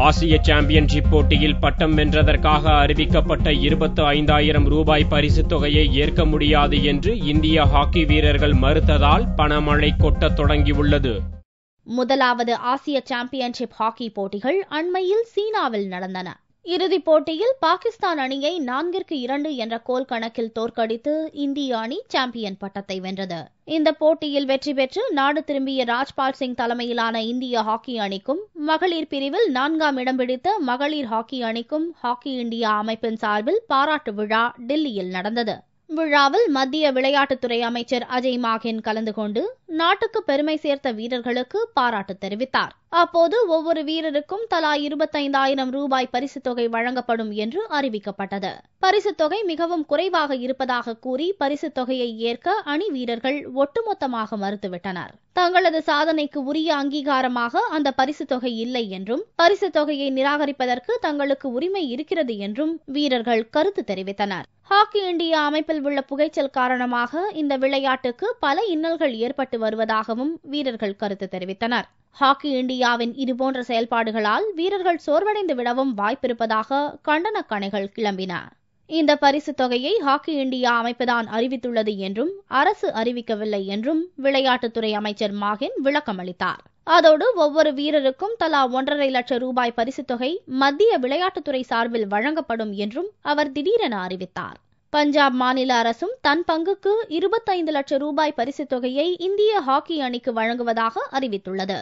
ஆசிய சாம்பியன்ஷிப் போட்டியில் பட்டம் வென்றதற்காக அறிவிக்கப்பட்ட 25,000 ரூபாய் பரிசுத் தொகையை ஏற்க முடியாது என்று இந்திய ஹாக்கி வீரர்கள் மறுத்ததால் பணமழை கொட்டத் தொடங்கியுள்ளது. முதலாவது ஆசிய சாம்பியன்ஷிப் ஹாக்கி போட்டிகள் அண்மையில் சீனாவில் நடந்தன. இறுதிப் போட்டியில் பாகிஸ்தான் அணியை 4-2 என்ற கோல் கணக்கில் தோற்கடித்து இந்திய அணி சாம்பியன் பட்டத்தை வென்றது. இந்த போட்டியில் வெற்றி பெற்று நாடு திரும்பிய ராஜ்பால் சிங் தலைமையிலான இந்திய ஹாக்கி அணிக்கும் மகளிர் பிரிவில் 4ஆம் இடம் பிடித்த மகளிர் ஹாக்கி அணிக்கும் ஹாக்கி இந்தியா அமைப்பின் சார்பில் பாராட்டு விழா டெல்லியில் நடந்தது. விழாவில் மத்திய விளையாட்டுத்துறை அமைச்சர் அஜய் மாகேன் கலந்து கொண்டு நாட்டுக்கு பெருமை சேர்த்த வீரர்களுக்கு பாராட்டு தெரிவித்தார். அப்போது ஒவ்வொரு வீரருக்கும் தலா 25,000 ரூபாய் பரிசுத் தொகை வழங்கப்படும் என்று அறிவிக்கப்பட்டது. பரிசுத் தொகை மிகவும் குறைவாக இருப்பதாக கூறி பரிசுத் தொகையை ஏற்க அணி வீரர்கள் ஒட்டுமொத்தமாக மறுத்துவிட்டனர். தங்களது சாதனைக்கு உரிய அங்கீகாரமாக அந்த பரிசுத் தொகை இல்லை என்றும் பரிசுத் தொகையை நிராகரிப்பதற்கு தங்களுக்கு உரிமை இருக்கிறது என்றும் வீரர்கள் கருத்து தெரிவித்தனர். ஹாக்கி இந்தியா அமைப்பில் உள்ள புகைச்சல் காரணமாக இந்த விளையாட்டுக்கு பல இன்னல்கள் ஏற்பட்டு வருவதாகவும் வீரர்கள் கருத்து தெரிவித்தனர். ஹாக்கி இந்தியாவின் இதுபோன்ற செயல்பாடுகளால் வீரர்கள் சோர்வடைந்து விடவும் வாய்ப்பிருப்பதாக கண்டன கணைகள் கிளம்பின. இந்த பரிசுத் தொகையை ஹாக்கி இந்தியா அமைப்புதான் அறிவித்துள்ளது என்றும் அரசு அறிவிக்கவில்லை என்றும் விளையாட்டுத்துறை அமைச்சர் மாகேன் விளக்கமளித்தார். அதோடு ஒவ்வொரு வீரருக்கும் தலா 1.5 லட்சம் ரூபாய் பரிசுத் தொகை மத்திய விளையாட்டுத்துறை சார்பில் வழங்கப்படும் என்றும் அவர் திடீரென அறிவித்தார். பஞ்சாப் மாநில அரசும் தன் பங்குக்கு 25 லட்சம் ரூபாய் பரிசுத் தொகையை இந்திய ஹாக்கி அணிக்கு வழங்குவதாக அறிவித்துள்ளது.